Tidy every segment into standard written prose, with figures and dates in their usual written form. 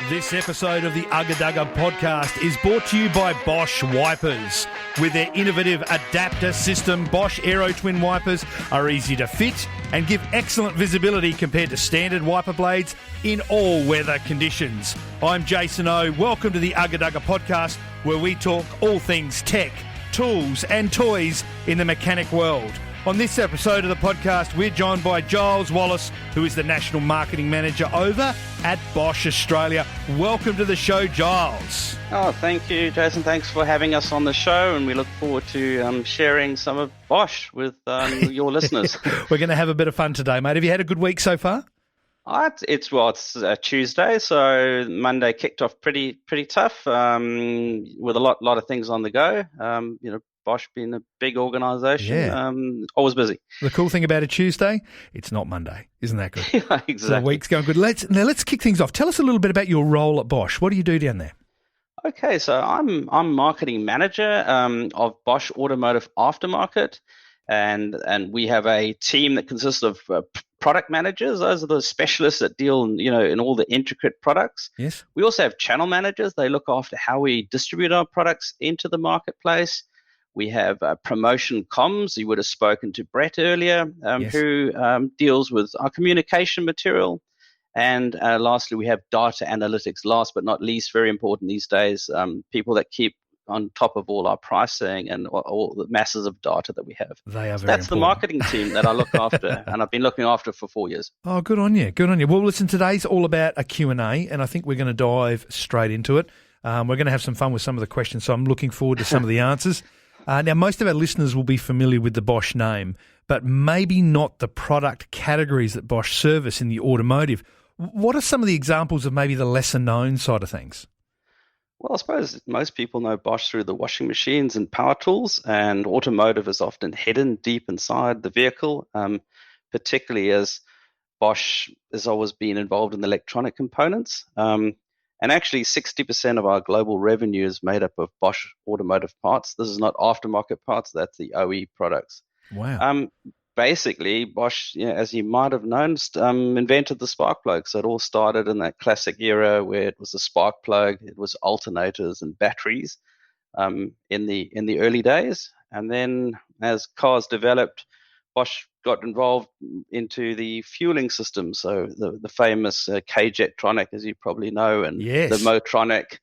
This episode of the Ugga Dugga podcast is brought to you by Bosch Wipers. With their innovative adapter system, Bosch Aero Twin wipers are easy to fit and give excellent visibility compared to standard wiper blades in all weather conditions. I'm Jason O. Welcome to the Ugga Dugga podcast, where we talk all things tech, tools and toys in the mechanic world. On this episode of the podcast, we're joined by Giles Wallace, who is the National Marketing Manager over at Bosch Australia. Welcome to the show, Giles. Oh, thank you, Jason. Thanks for having us on the show, and we look forward to sharing some of Bosch with your listeners. We're going to have a bit of fun today, mate. Have you had a good week so far? It's Tuesday, so Monday kicked off pretty tough with a lot of things on the go. Bosch being a big organisation, always busy. The cool thing about a Tuesday, it's not Monday. Isn't that good? Yeah, exactly. So the week's going good. Let's kick things off. Tell us a little bit about your role at Bosch. What do you do down there? Okay, so I'm marketing manager of Bosch Automotive Aftermarket, and we have a team that consists of product managers. Those are the specialists that deal in all the intricate products. Yes. We also have channel managers. They look after how we distribute our products into the marketplace. We have promotion comms. You would have spoken to Brett earlier, who deals with our communication material. And lastly, we have data analytics. Last but not least, very important these days, people that keep on top of all our pricing and all the masses of data that we have. That's important. The marketing team that I look after, and I've been looking after for 4 years. Oh, good on you. Good on you. Well, listen, today's all about a Q&A, and I think we're going to dive straight into it. We're going to have some fun with some of the questions, so I'm looking forward to some of the answers. Now, most of our listeners will be familiar with the Bosch name, but maybe not the product categories that Bosch service in the automotive. What are some of the examples of maybe the lesser-known side of things? Well, I suppose most people know Bosch through the washing machines and power tools, and automotive is often hidden deep inside the vehicle, particularly as Bosch has always been involved in the electronic components. And actually, 60% of our global revenue is made up of Bosch automotive parts. This is not aftermarket parts, that's the OE products. Wow. Basically, Bosch, as you might have known, invented the spark plug. So it all started in that classic era where it was a spark plug, it was alternators and batteries in the early days. And then as cars developed, Bosch got involved into the fueling system, so the famous K-Jetronic, as you probably know, and the Motronic,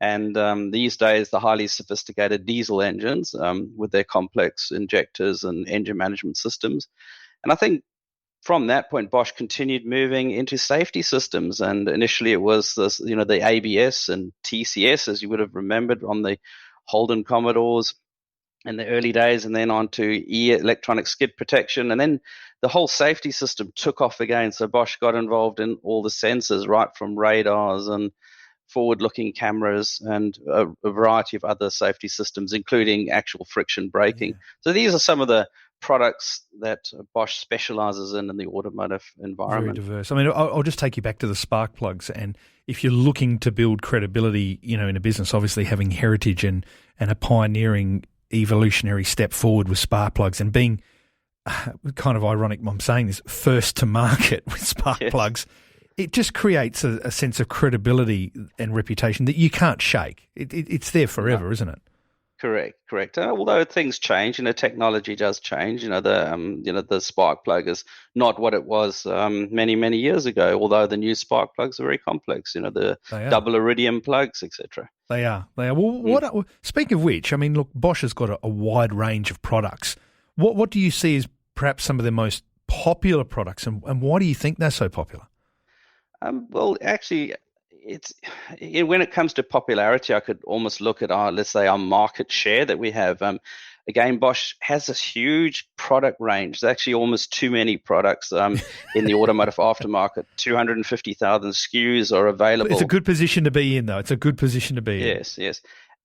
and these days the highly sophisticated diesel engines with their complex injectors and engine management systems. And I think from that point, Bosch continued moving into safety systems, and initially it was this, the ABS and TCS, as you would have remembered on the Holden Commodores in the early days, and then on to electronic skid protection. And then the whole safety system took off again. So Bosch got involved in all the sensors, right from radars and forward-looking cameras and a variety of other safety systems, including actual friction braking. Yeah. So these are some of the products that Bosch specializes in the automotive environment. Very diverse. I mean, I'll just take you back to the spark plugs. And if you're looking to build credibility, in a business, obviously having heritage and a pioneering evolutionary step forward with spark plugs and being kind of ironic I'm saying this, first to market with spark plugs, it just creates a sense of credibility and reputation that you can't shake. It's there forever, isn't it? Correct. Although things change, technology does change. The spark plug is not what it was many years ago. Although the new spark plugs are very complex. The double iridium plugs, etc. They are. Well, speaking of which, I mean, look, Bosch has got a wide range of products. What do you see as perhaps some of their most popular products, and why do you think they're so popular? Well, actually, when it comes to popularity, I could almost look at our market share that we have. Again, Bosch has this huge product range. There's actually almost too many products in the automotive aftermarket. 250,000 SKUs are available. It's a good position to be in, though. It's a good position to be in. Yes.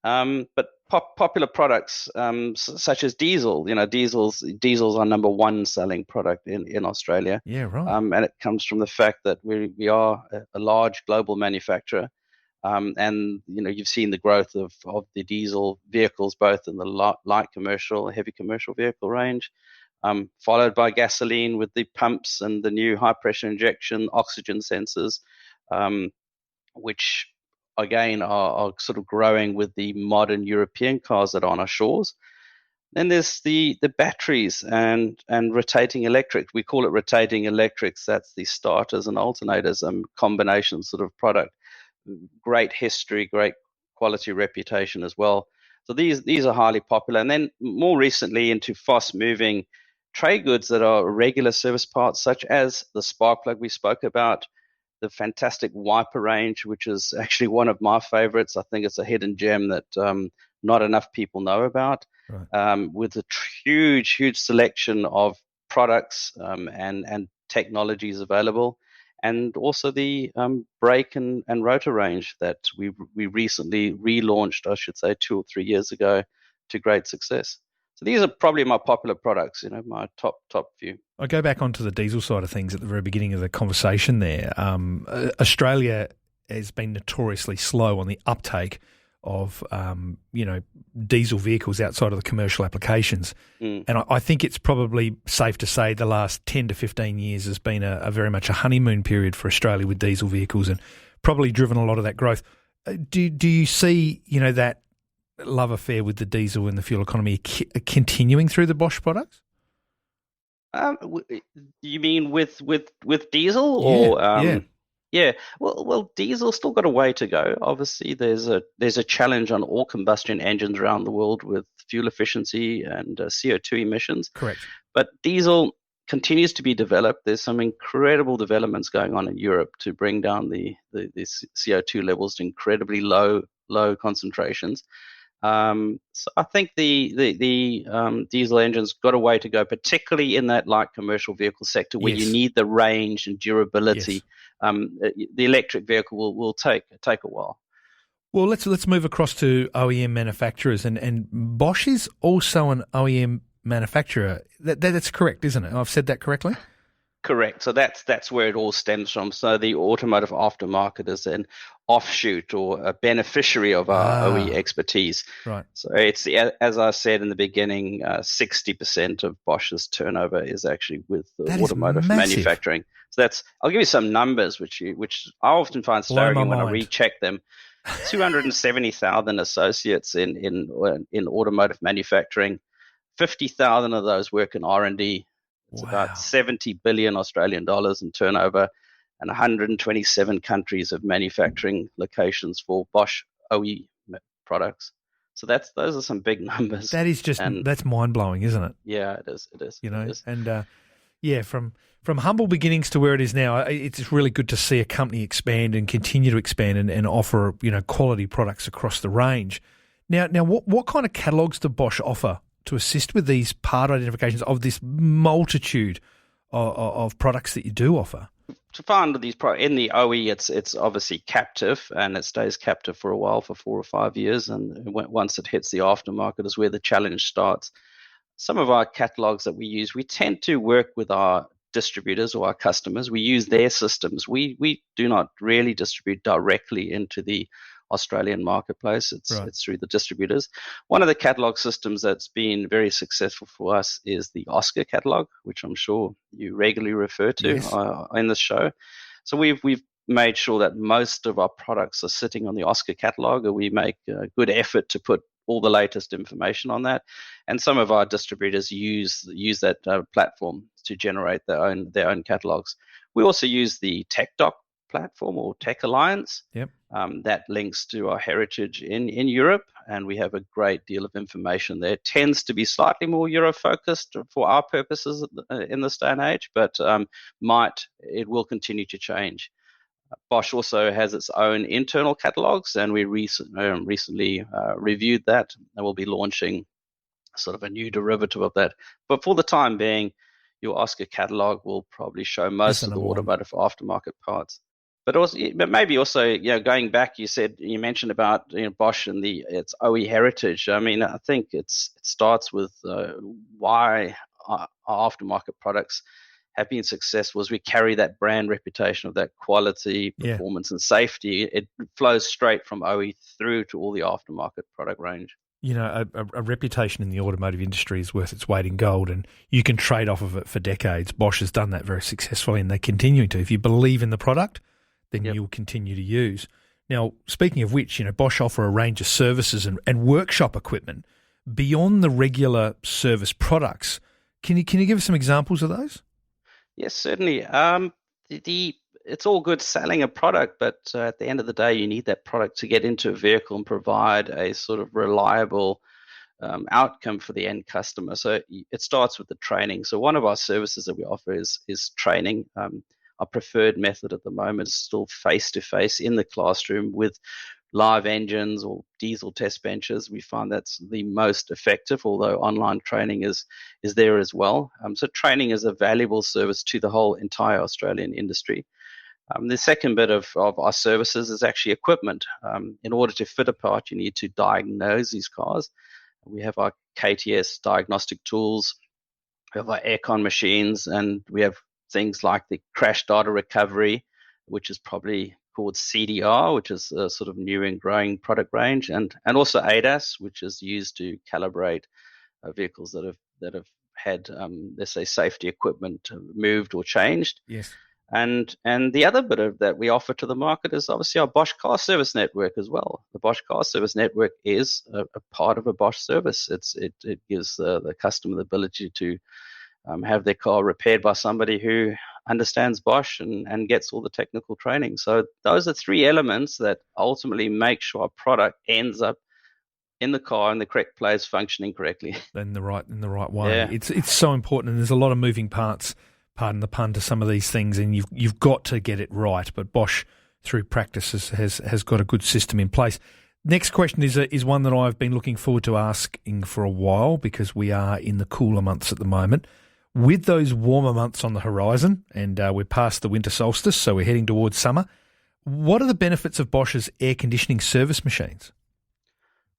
But popular products such as diesel, diesel's our number one selling product in Australia. Yeah, right. And it comes from the fact that we are a large global manufacturer. And you've seen the growth of the diesel vehicles, both in the light commercial, heavy commercial vehicle range, followed by gasoline with the pumps and the new high pressure injection oxygen sensors. which again are sort of growing with the modern European cars that are on our shores. Then there's the batteries and rotating electric. We call it rotating electrics. That's the starters and alternators combination sort of product. Great history, great quality reputation as well. So these are highly popular. And then more recently into fast moving trade goods that are regular service parts, such as the spark plug we spoke about, the fantastic wiper range, which is actually one of my favorites. I think it's a hidden gem that not enough people know about. Right. With a huge selection of products and technologies available, and also the brake and rotor range that we recently relaunched, I should say, 2 or 3 years ago, to great success. So these are probably my popular products, my top few. I go back onto the diesel side of things at the very beginning of the conversation there. Australia has been notoriously slow on the uptake of, diesel vehicles outside of the commercial applications. And I think it's probably safe to say the last 10 to 15 years has been a very much a honeymoon period for Australia with diesel vehicles, and probably driven a lot of that growth. Do you see, that love affair with the diesel and the fuel economy continuing through the Bosch products? You mean with diesel, or yeah? Yeah. Well, diesel's still got a way to go. Obviously, there's a challenge on all combustion engines around the world with fuel efficiency and CO2 emissions. Correct. But diesel continues to be developed. There's some incredible developments going on in Europe to bring down the CO2 levels to incredibly low concentrations. So I think the diesel engine's got a way to go, particularly in that light commercial vehicle sector where you need the range and durability. Yes. The electric vehicle will take a while. Well, let's move across to OEM manufacturers, and Bosch is also an OEM manufacturer. That's correct, isn't it? I've said that correctly? Correct. So that's where it all stems from. So the automotive aftermarket is an offshoot or a beneficiary of our OE expertise. Right. So it's, as I said in the beginning, 60% of Bosch's turnover is actually with automotive manufacturing. So I'll give you some numbers, which I often find staggering when I recheck them. 270,000 associates in automotive manufacturing. 50,000 of those work in R&D. It's about 70 billion Australian dollars in turnover, and 127 countries of manufacturing locations for Bosch OE products. So those are some big numbers. That is that's mind blowing, isn't it? Yeah, it is. It is. And from humble beginnings to where it is now, it's really good to see a company expand and continue to expand and offer quality products across the range. Now, what kind of catalogues does Bosch offer to assist with these part identifications of this multitude of products that you do offer? To find these products in the OE, it's obviously captive, and it stays captive for a while, for 4 or 5 years, and once it hits the aftermarket is where the challenge starts. Some of our catalogs that we use, we tend to work with our distributors or our customers. We use their systems. We do not really distribute directly into the Australian marketplace. It's through the distributors. One of the catalog systems that's been very successful for us is the Oscar catalog, which I'm sure you regularly refer to in the show. So we've made sure that most of our products are sitting on the Oscar catalog, and we make a good effort to put all the latest information on that. And some of our distributors use that platform to generate their own catalogs. We also use the TechDoc platform or Tech Alliance. Yep. That links to our heritage in Europe, and we have a great deal of information there. It tends to be slightly more Euro-focused for our purposes in this day and age, but it will continue to change. Bosch also has its own internal catalogs, and we recently reviewed that, and we'll be launching sort of a new derivative of that. But for the time being, your Oscar catalog will probably show most of the automotive aftermarket parts. But maybe also, going back, you mentioned about Bosch and its OE heritage. I mean, I think it starts with why our aftermarket products have been successful is we carry that brand reputation of that quality, performance, and safety. It flows straight from OE through to all the aftermarket product range. A reputation in the automotive industry is worth its weight in gold, and you can trade off of it for decades. Bosch has done that very successfully, and they're continuing to. If you believe in the product, then you'll continue to use. Now, speaking of which, Bosch offer a range of services and workshop equipment beyond the regular service products. Can you give us some examples of those? Yes, certainly. It's all good selling a product, but at the end of the day, you need that product to get into a vehicle and provide a sort of reliable outcome for the end customer. So it starts with the training. So one of our services that we offer is training. Our preferred method at the moment is still face-to-face in the classroom with live engines or diesel test benches. We find that's the most effective, although online training is there as well. So training is a valuable service to the whole entire Australian industry. The second bit of our services is actually equipment. In order to fit a part, you need to diagnose these cars. We have our KTS diagnostic tools, we have our aircon machines, and we have things like the crash data recovery, which is probably called CDR, which is a sort of new and growing product range, and also ADAS, which is used to calibrate vehicles that have had, let's say, safety equipment moved or changed. Yes. And the other bit of that we offer to the market is obviously our Bosch car service network as well. The Bosch car service network is a part of a Bosch service. It gives the customer the ability to have their car repaired by somebody who understands Bosch and gets all the technical training. So those are three elements that ultimately make sure our product ends up in the car in the correct place, functioning correctly. In the right way. Yeah. It's so important, and there's a lot of moving parts, pardon the pun, to some of these things, and you've got to get it right. But Bosch, through practice, has got a good system in place. Next question is one that I've been looking forward to asking for a while, because we are in the cooler months at the moment. With those warmer months on the horizon, and we're past the winter solstice, so we're heading towards summer, what are the benefits of Bosch's air conditioning service machines?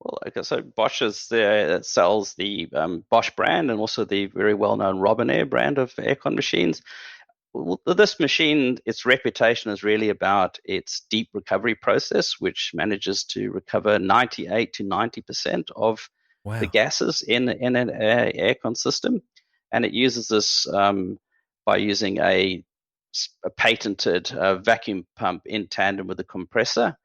Well, okay, so Bosch sells the Bosch brand and also the very well-known Robinair brand of aircon machines. Well, this machine, its reputation is really about its deep recovery process, which manages to recover 98 to 90% of the gases in an aircon system. And it uses this by using a patented vacuum pump in tandem with a compressor,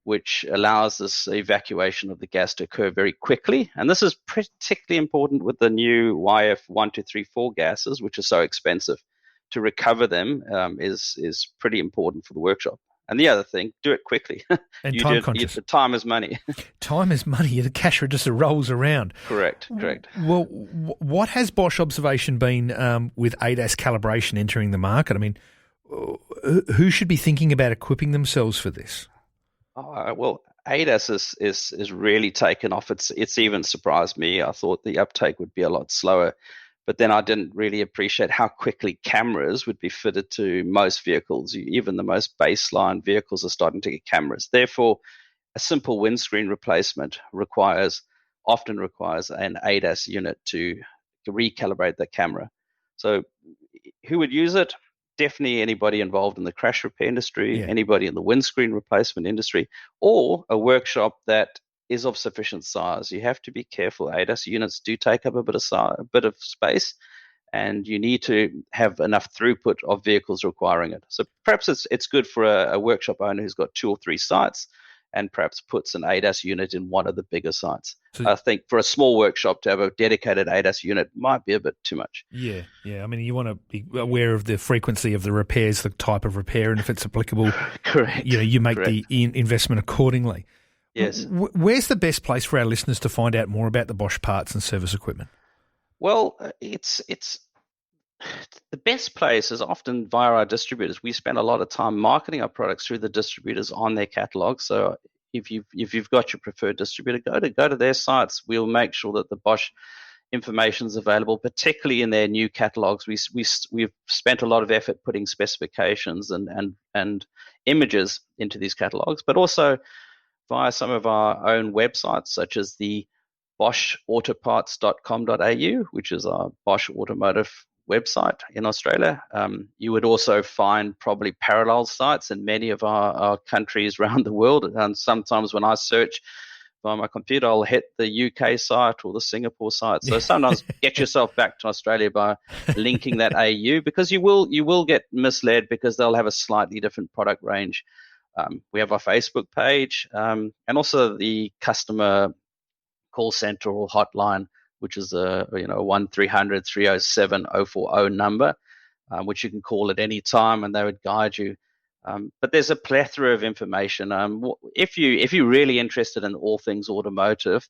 which allows this evacuation of the gas to occur very quickly. And this is particularly important with the new YF1234 gases, which are so expensive. To recover them is pretty important for the workshop. And the other thing, do it quickly. And time conscious. Time is money. Time is money. The cash register rolls around. Correct. Well, what has Bosch observation been with ADAS calibration entering the market? I mean, who should be thinking about equipping themselves for this? Well, ADAS is really taken off. It's even surprised me. I thought the uptake would be a lot slower. But then I didn't really appreciate how quickly cameras would be fitted to most vehicles. Even the most baseline vehicles are starting to get cameras. Therefore, a simple windscreen replacement often requires an ADAS unit to recalibrate the camera. So who would use it? Definitely anybody involved in the crash repair industry, anybody in the windscreen replacement industry, or a workshop that is of sufficient size. You have to be careful. ADAS units do take up a bit of space, and you need to have enough throughput of vehicles requiring it. So perhaps it's good for a workshop owner who's got 2 or 3 sites, and perhaps puts an ADAS unit in one of the bigger sites. So, I think for a small workshop to have a dedicated ADAS unit might be a bit too much. Yeah. I mean, you want to be aware of the frequency of the repairs, the type of repair, and if it's applicable, correct. You make the investment accordingly. Yes. Where's the best place for our listeners to find out more about the Bosch parts and service equipment? Well, it's the best place is often via our distributors. We spend a lot of time marketing our products through the distributors on their catalog. So if you've got your preferred distributor, go to their sites. We'll make sure that the Bosch information is available, particularly in their new catalogs. We've spent a lot of effort putting specifications and images into these catalogs, but also via some of our own websites, such as the boschautoparts.com.au, which is our Bosch automotive website in Australia. You would also find probably parallel sites in many of our countries around the world. And sometimes when I search by my computer, I'll hit the UK site or the Singapore site. So sometimes get yourself back to Australia by linking that AU, because you will get misled, because they'll have a slightly different product range We have our Facebook page, and also the customer call center or hotline, which is a 1-300-307-040 number, which you can call at any time, and they would guide you. But there's a plethora of information. If you're really interested in all things automotive,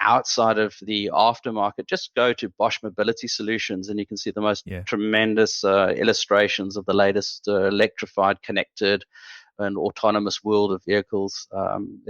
outside of the aftermarket, just go to Bosch Mobility Solutions, and you can see the most tremendous illustrations of the latest electrified, connected, and autonomous world of vehicles.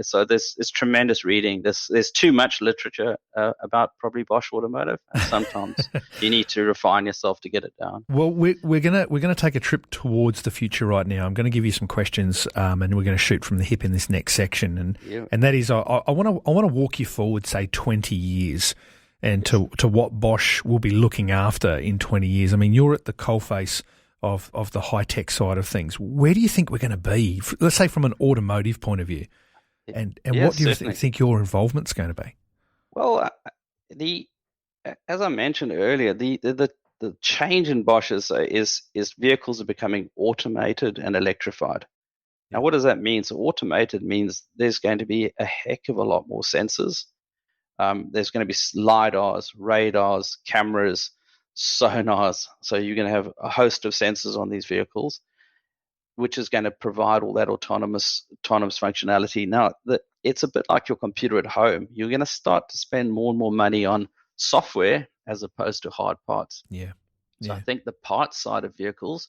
So there's tremendous reading. There's too much literature about probably Bosch Automotive, and sometimes you need to refine yourself to get it down. Well, we're gonna take a trip towards the future right now. I'm going to give you some questions, and we're going to shoot from the hip in this next section. And that is, I want to walk you forward, say 20 years, and to what Bosch will be looking after in 20 years. I mean, you're at the coalface of the high-tech side of things. Where do you think we're going to be, let's say from an automotive point of view? And what do you think your involvement's going to be? Well, as I mentioned earlier, the change in Bosch is vehicles are becoming automated and electrified. Now, what does that mean? So automated means there's going to be a heck of a lot more sensors. There's going to be LiDARs, radars, cameras, sonars. So you're going to have a host of sensors on these vehicles, which is going to provide all that autonomous functionality. Now, it's a bit like your computer at home. You're going to start to spend more and more money on software as opposed to hard parts. So I think the parts side of vehicles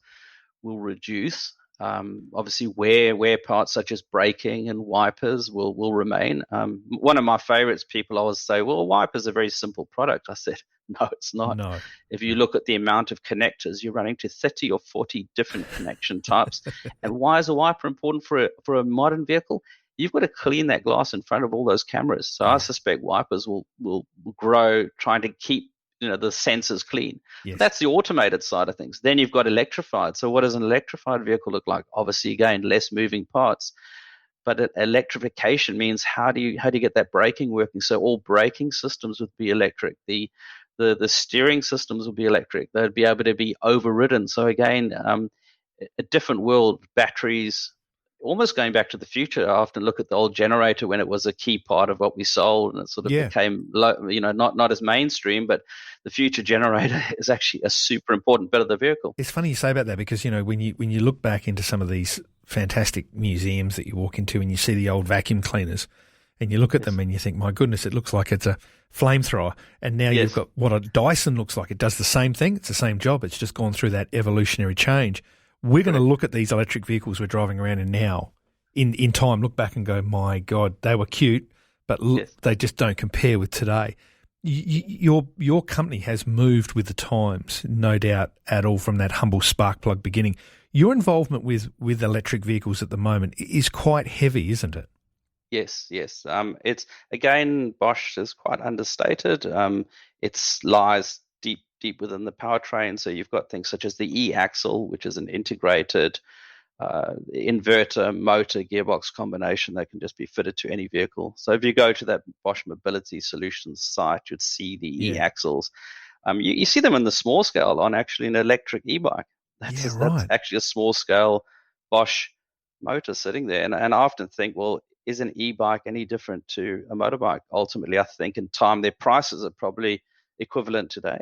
will reduce. Obviously, wear parts such as braking and wipers will remain. One of my favorites, people always say, well, a wiper is a very simple product. I said, no, it's not. No. If you look at the amount of connectors, you're running to 30 or 40 different connection types. And why is a wiper important for a modern vehicle? You've got to clean that glass in front of all those cameras. So I suspect wipers will grow trying to keep the sensors clean. Yes. That's the automated side of things. Then you've got electrified. So what does an electrified vehicle look like? Obviously, again, less moving parts. But electrification means how do you get that braking working? So all braking systems would be electric. The steering systems will be electric. They'd be able to be overridden. So again, a different world. Batteries, almost going back to the future. I often look at the old generator when it was a key part of what we sold, and it sort of became, not as mainstream. But the future generator is actually a super important bit of the vehicle. It's funny you say about that because when you look back into some of these fantastic museums that you walk into and you see the old vacuum cleaners, and you look at them and you think, my goodness, it looks like it's a flamethrower. And now you've got what a Dyson looks like. It does the same thing. It's the same job. It's just gone through that evolutionary change. We're going to look at these electric vehicles we're driving around in now, in time, look back and go, my God, they were cute, but they just don't compare with today. Your company has moved with the times, no doubt at all, from that humble spark plug beginning. Your involvement with electric vehicles at the moment is quite heavy, isn't it? Yes. It's, again, Bosch is quite understated. It lies deep within the powertrain. So you've got things such as the e-axle, which is an integrated inverter, motor, gearbox combination that can just be fitted to any vehicle. So if you go to that Bosch Mobility Solutions site, you'd see the e-axles. You see them in the small scale on actually an electric e-bike. That's actually a small scale Bosch motor sitting there. And I often think, well, is an e-bike any different to a motorbike? Ultimately, I think in time their prices are probably equivalent today.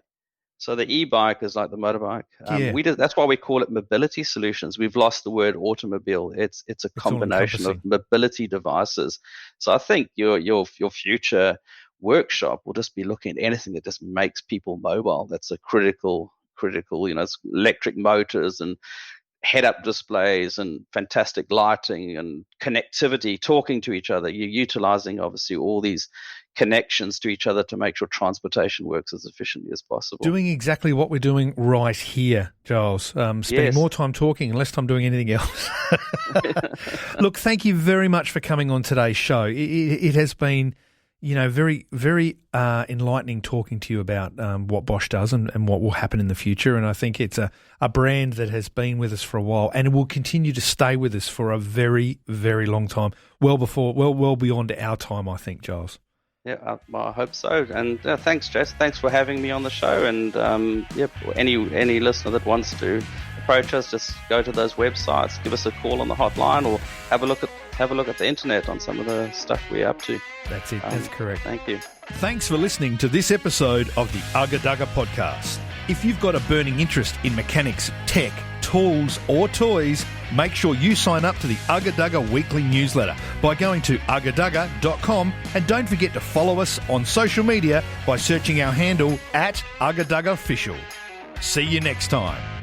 So the e-bike is like the motorbike. That's why we call it mobility solutions. We've lost the word automobile. It's a combination of mobility devices. So I think your future workshop will just be looking at anything that just makes people mobile. That's a critical. It's electric motors and head-up displays and fantastic lighting and connectivity, talking to each other. You're utilizing, obviously, all these connections to each other to make sure transportation works as efficiently as possible. Doing exactly what we're doing right here, Giles. Spending more time talking and less time doing anything else. Look, thank you very much for coming on today's show. It has been, very, very enlightening talking to you about what Bosch does and what will happen in the future. And I think it's a brand that has been with us for a while and it will continue to stay with us for a very, very long time, well beyond our time, I think, Giles. Yeah, I hope so. And thanks, Jess. Thanks for having me on the show. And any listener that wants to approach us, just go to those websites, give us a call on the hotline, or have a look at the internet on some of the stuff we're up to. That's it. That's correct. Thank you. Thanks for listening to this episode of the Ugga Dugga podcast. If you've got a burning interest in mechanics, tech, tools or toys, make sure you sign up to the Ugga Dugga weekly newsletter by going to uggadugga.com, and don't forget to follow us on social media by searching our handle at Ugga Dugga Official. See you next time.